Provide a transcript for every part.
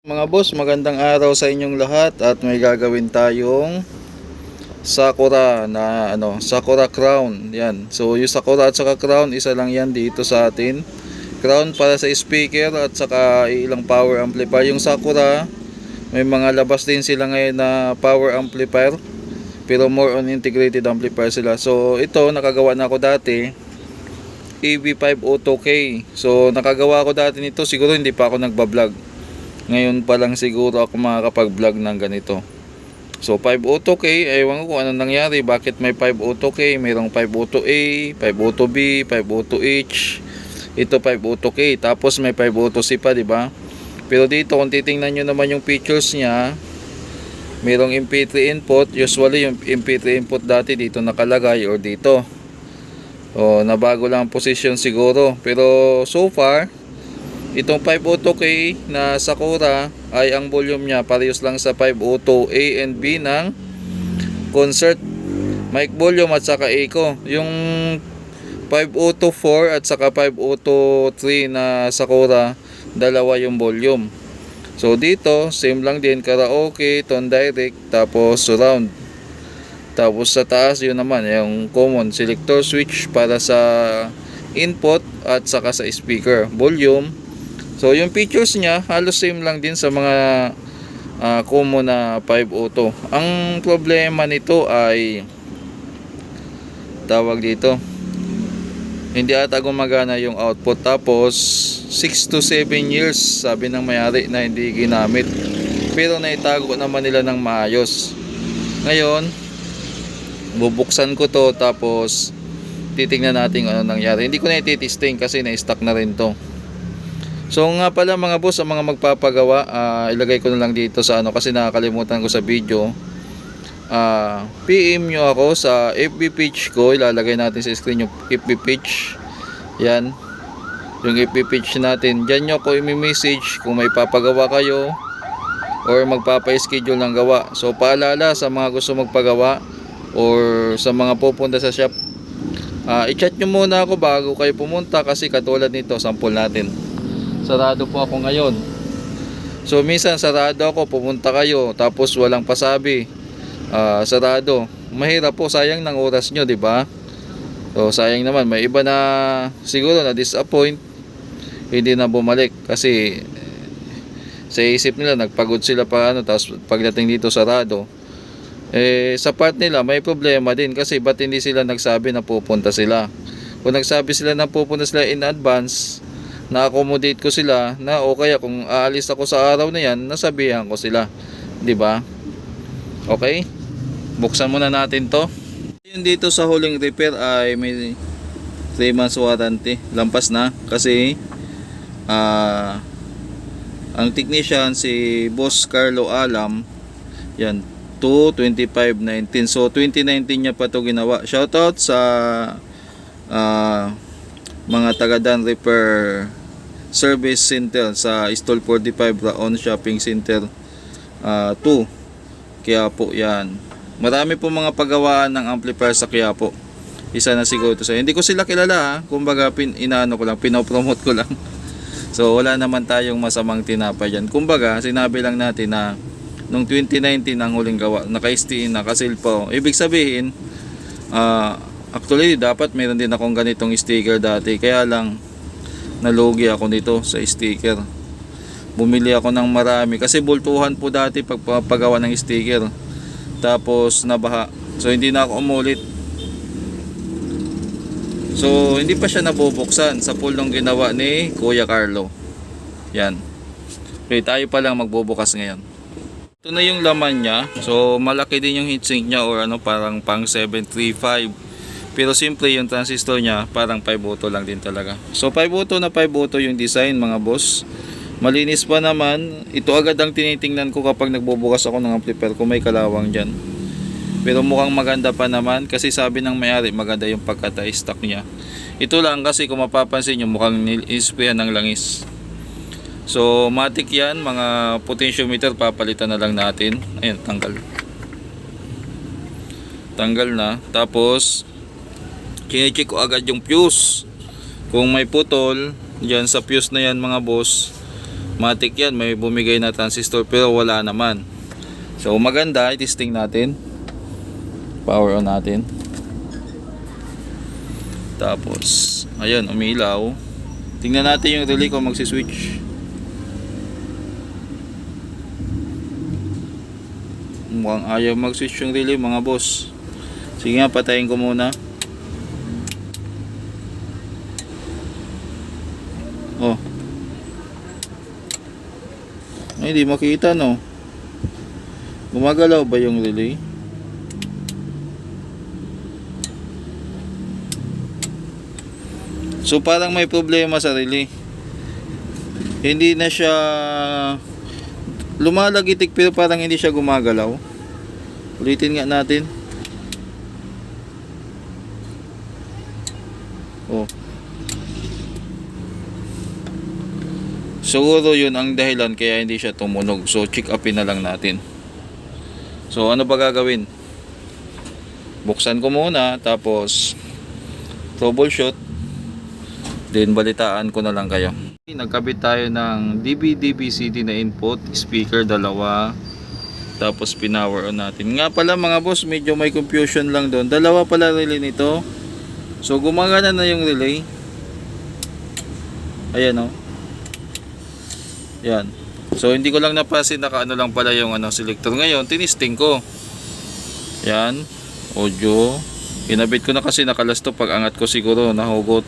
Mga boss, magandang araw sa inyong lahat at may gagawin tayong Sakura na Sakura Crown. Yan. So, yung Sakura at saka Crown, isa lang yan dito sa atin. Crown para sa speaker at saka ilang power amplifier. Yung Sakura, may mga labas din sila ngayon na power amplifier, pero more on integrated amplifier sila. So, ito nakagawa na ako dati, EV5 Auto K. So, nakagawa ako dati nito, siguro hindi pa ako nagba-vlog. Ngayon pa lang siguro ako makakapag-vlog ng ganito. So 5 Auto K, ewan ko kung anong nangyari. Bakit may 5 Auto K? Mayroong 5 Auto A, 5 Auto B, 5 Auto H. Ito 5 Auto K. Tapos may 5 Auto C pa, diba? Pero dito kung titingnan nyo naman yung features niya, mayroong MP3 input. Usually yung MP3 input dati dito nakalagay or dito. O nabago lang ang position siguro. Pero so far, itong 5 Auto K na Sakura ay ang volume niya parehas lang sa 5 Auto A and B ng concert mic volume at saka echo. Yung 5 Auto 4 at saka 5 Auto 3 na Sakura, dalawa yung volume. So dito same lang din, karaoke, tone direct, tapos surround. Tapos sa taas yun naman yung common selector switch para sa input at saka sa speaker volume. So yung features niya halos same lang din sa mga common na 5 Auto. Ang problema nito ay tawag dito, hindi ata gumagana yung output. Tapos 6 to 7 years sabi ng may-ari na hindi ginamit, pero naitago naman nila ng maayos. Ngayon bubuksan ko to, tapos titingnan natin ano nangyari. Hindi ko na ititesting kasi na-stuck na rin to. So nga pala mga boss, ang mga magpapagawa, ilagay ko na lang dito sa kasi nakakalimutan ko sa video. PM nyo ako sa FB page ko, ilalagay natin sa screen yung FB page. Yan, yung FB page natin. Diyan nyo ako i-message kung may papagawa kayo or magpapa-schedule ng gawa. So paalala sa mga gusto magpagawa or sa mga pupunta sa shop, i-chat nyo muna ako bago kayo pumunta, kasi katulad nito, sample natin. Sarado po ako ngayon. So minsan sarado ako, pumunta kayo tapos walang pasabi. Sarado. Mahirap po, sayang ng oras nyo, di ba? So sayang naman, may iba na siguro na disappoint, hindi na bumalik kasi sa isip nila nagpagod sila pa tapos pagdating dito sarado. Sa part nila may problema din, kasi ba't hindi sila nagsabi na pupunta sila? Kung nagsabi sila na pupunta sila in advance, na-accommodate ko sila na o kaya kung aalis ako sa araw na yan, nasabihan ko sila, di ba? Okay, buksan muna natin to. Yung dito sa huling repair ay may 3 months warranty. Lampas na kasi ang technician si Boss Carlo Alam, yan, 2/25/19. So 2019 niya pa to ginawa. Shoutout sa mga taga Dan Repair Service Center sa Stall 45 Raon Shopping Center 2 Quiapo. Yan, marami po mga paggawaan ng amplifier sa Quiapo. Isa na siguro ito sa, hindi ko sila kilala kumbaga inaano ko lang, pinopromote ko lang. So wala naman tayong masamang tinapay dyan. Kumbaga sinabi lang natin na nung 2019 ang huling gawa, naka-STI na, naka-silpo. Ibig sabihin actually dapat meron din akong ganitong sticker dati, kaya lang nalugi ako nito sa sticker. Bumili ako ng marami kasi bultuhan po dati pagpagawa ng sticker, tapos nabaha, so hindi na ako umulit. So hindi pa siya nabubuksan sa pool nung ginawa ni Kuya Carlo. Yan, okay, tayo pa lang magbubukas ngayon. Ito na yung laman niya. So malaki din yung heatsink niya, or parang pang 735. Pero simple yung transistor niya, parang 5 Auto lang din talaga. So 5 Auto na 5 Auto yung design mga boss. Malinis pa naman. Ito agad ang tinitingnan ko kapag nagbubukas ako ng amplifier kung may kalawang dyan. Pero mukhang maganda pa naman, kasi sabi ng may-ari maganda yung pagkata-stock niya. Ito lang kasi kung mapapansin nyo, mukhang nisprayan ng langis. So matik yan, mga potentiometer papalitan na lang natin. Ayan, tanggal na. Tapos kine-check ko agad yung fuse. Kung may putol dyan sa fuse na yan mga boss, matik yan, may bumigay na transistor pero wala naman. So maganda, i-testing natin. Power on natin. Tapos ayan, umilaw. Tingnan natin yung relay kung magsi-switch. Mukhang ayaw mag-switch yung relay mga boss. Sige nga, patayin ko muna. Oh. Ay, di makita no. Gumagalaw ba yung relay? So parang may problema sa relay. Hindi na siya lumalagitik pero parang hindi siya gumagalaw. Ulitin nga natin. Oh. Siguro yun ang dahilan kaya hindi siya tumunog. So check upin na lang natin. So ano ba gagawin? Buksan ko muna tapos troubleshoot. Then balitaan ko na lang kayo. Nagkabit tayo ng DB/DB/CD na input, speaker dalawa. Tapos pinower on natin. Nga pala mga boss, medyo may confusion lang doon. Dalawa pala relay nito. So gumagana na yung relay. Ayan oh. Yan. So hindi ko lang napasin naka-ano lang pala yung selector. Ngayon tinisting ko. Yan, audio. Kinabit ko na kasi nakalasto, pag angat ko siguro nahugot.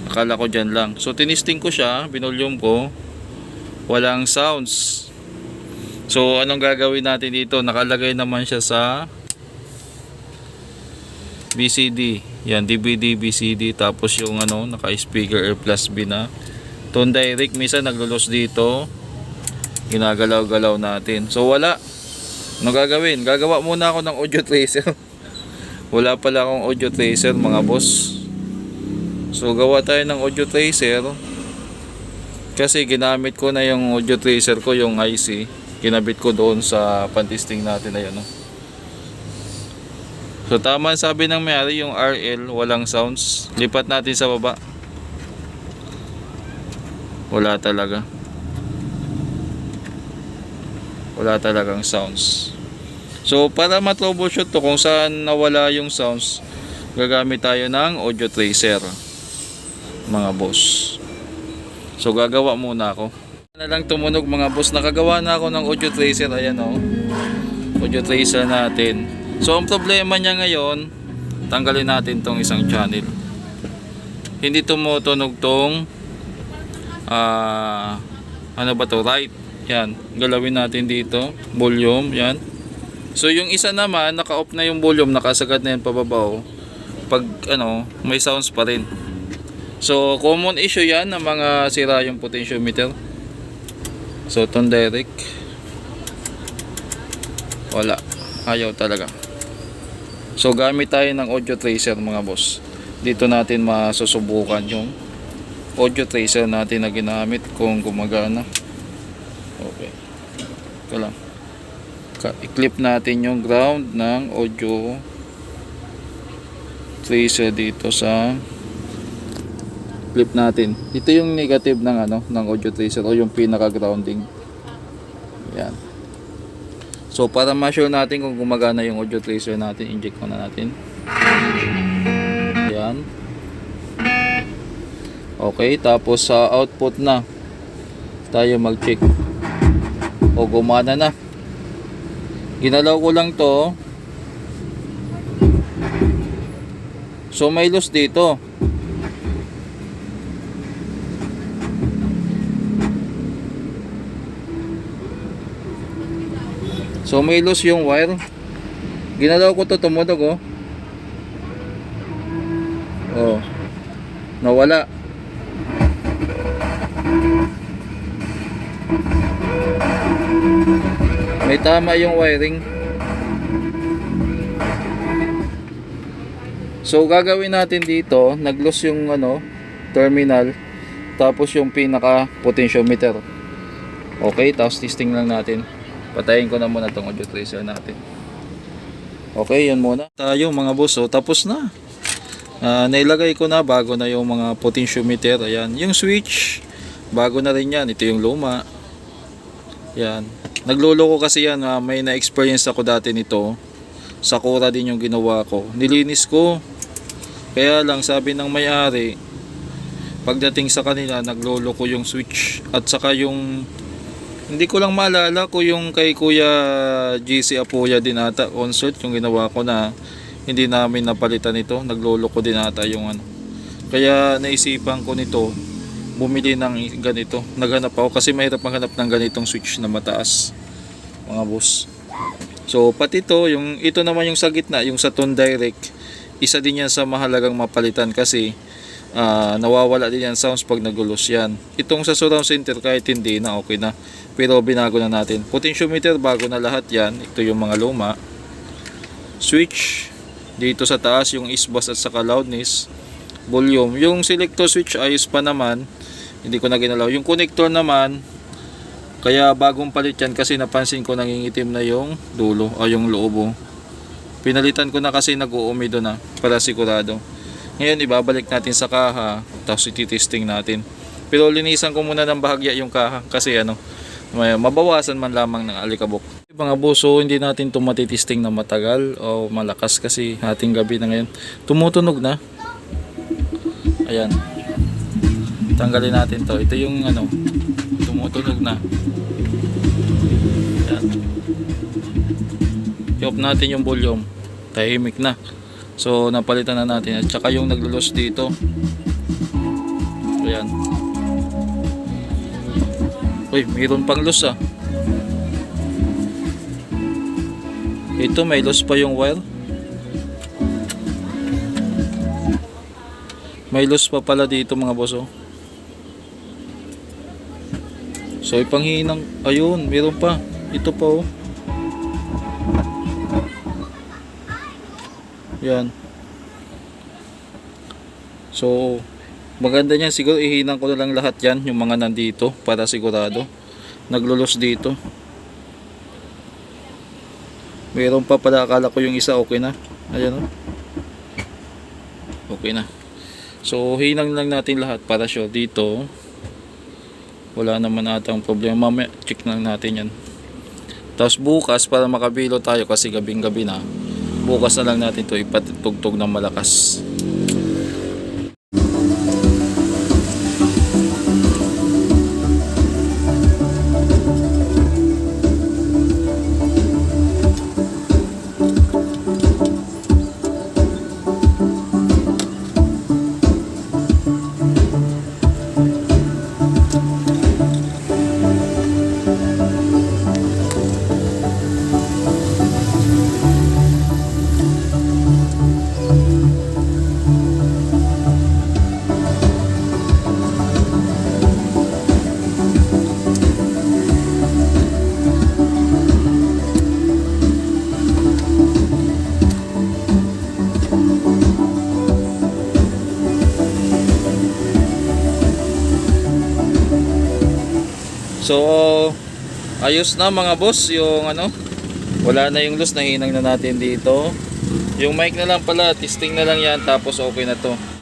Akala ko dyan lang. So tinisting ko siya, binulyum ko. Walang sounds. So anong gagawin natin dito? Nakalagay naman siya sa BCD. Yan, DVD-BCD. Tapos yung naka-speaker Air Plus B na. Tone direct, minsan naglulos dito. Ginagalaw-galaw natin. So wala. Ano gagawin? Gagawa muna ako ng audio tracer. Wala pala akong audio tracer mga boss. So gawa tayo ng audio tracer. Kasi ginamit ko na yung audio tracer ko, yung IC. Kinabit ko doon sa pan-testing natin na yun. So tama sabi ng may-ari, yung RL walang sounds. Lipat natin sa baba. Wala talaga. Wala talagang sounds. So para ma-troubleshoot to kung saan nawala yung sounds, gagamit tayo ng audio tracer mga boss. So gagawa muna ako. Na lang tumunog mga boss. Nakagawa na ako ng audio tracer. Ayan oh. Audio tracer natin. So ang problema niya ngayon, tanggalin natin tong isang channel. Hindi tumutunog tong ano ba to, right? Yan, galawin natin dito, volume, yan. So yung isa naman, naka-off na yung volume, nakasagad na yan pababa. Pag may sounds pa rin. So common issue yan ng mga sira yung potentiometer. So tone direct, wala, ayaw talaga. So gamit tayo ng audio tracer mga boss. Dito natin masusubukan yung audio tracer natin na ginamit kung gumagana. Okay, ito lang. I-clip natin yung ground ng audio tracer dito sa clip natin. Ito yung negative ng ng audio tracer o yung pinaka grounding. Yan. So para ma-sure natin kung gumagana yung audio tracer natin, inject muna natin. Yan. Okay, tapos sa output na tayo mag-check. O gumana na. Ginalaw ko lang to. So may loss dito. So may loss yung wire. Ginalaw ko to, tumunog oh. Oh. Nawala. May tama yung wiring. So gagawin natin dito, nag-loss yung terminal, tapos yung pinaka potentiometer. Okay, tapos testing lang natin. Patayin ko na muna tong audio tracer natin. Okay, yun muna tayo mga boss. So tapos na. Nailagay ko na bago na yung mga potentiometer. Ayan, yung switch Bago na rin yan. Ito yung luma. Yan. Nagloloko kasi yan. May na-experience ako dati nito. Sakura din yung ginawa ko. Nilinis ko. Kaya lang sabi ng may-ari, pagdating sa kanila, nagloloko yung switch. At saka yung, hindi ko lang maalala ko yung kay Kuya GC Apoya din ata, consult yung ginawa ko na hindi namin napalitan ito. Nagloloko din ata yung ano. Kaya naisipan ko nito, bumili ng ganito. Naghanap ako kasi mahirap maghanap ng ganitong switch na mataas, mga boss. So pati ito naman yung sa gitna, yung sa Tone Direct, isa din yan sa mahalagang mapalitan kasi nawawala din yan sounds pag nagulos yan. Itong sa surround center kahit hindi na, okay na, pero binago na natin. Potentiometer bago na lahat yan. Ito yung mga luma. Switch dito sa taas, yung is-bus at saka loudness, volume. Yung selector switch ayos pa naman, hindi ko na ginalaw. Yung connector naman, kaya bagong palit yan kasi napansin ko nangingitim na yung dulo o yung loob. Pinalitan ko na kasi nag-uumido na para sigurado. Ngayon ibabalik natin sa kaha, tapos ititesting natin. Pero linisan ko muna ng bahagya yung kaha kasi mabawasan man lamang ng alikabok. Mga boso, hindi natin ito matitesting na matagal o malakas kasi hating gabi na ngayon. Tumutunog na. Ayan. Tanggalin natin to. Ito yung tumutunog na. Ayan. I-off natin yung volume. Tahimik na. So napalitan na natin. At saka yung naglulos dito. Ayan. Uy, mayroon pang loss ah. Ito may loss pa yung wire. May loss pa pala dito mga boss oh. So ipanghinang, ayun, meron pa. Ito pa oh. Yan. So maganda niyan, siguro ihinang ko na lang lahat yan, yung mga nandito para sigurado. Naglulos dito. Meron pa pala, akala ko yung isa okay na. Ayan oh. Okay na. So hinang lang natin lahat para sure dito. Wala naman atang problema. Mamaya check lang natin yan. Tapos bukas para makabilo tayo kasi gabing gabi na. Bukas na lang natin ito ipatugtog ng malakas. So ayos na mga boss yung wala na yung loss, nahinang na natin dito. Yung mic na lang pala, testing na lang yan tapos okay na to.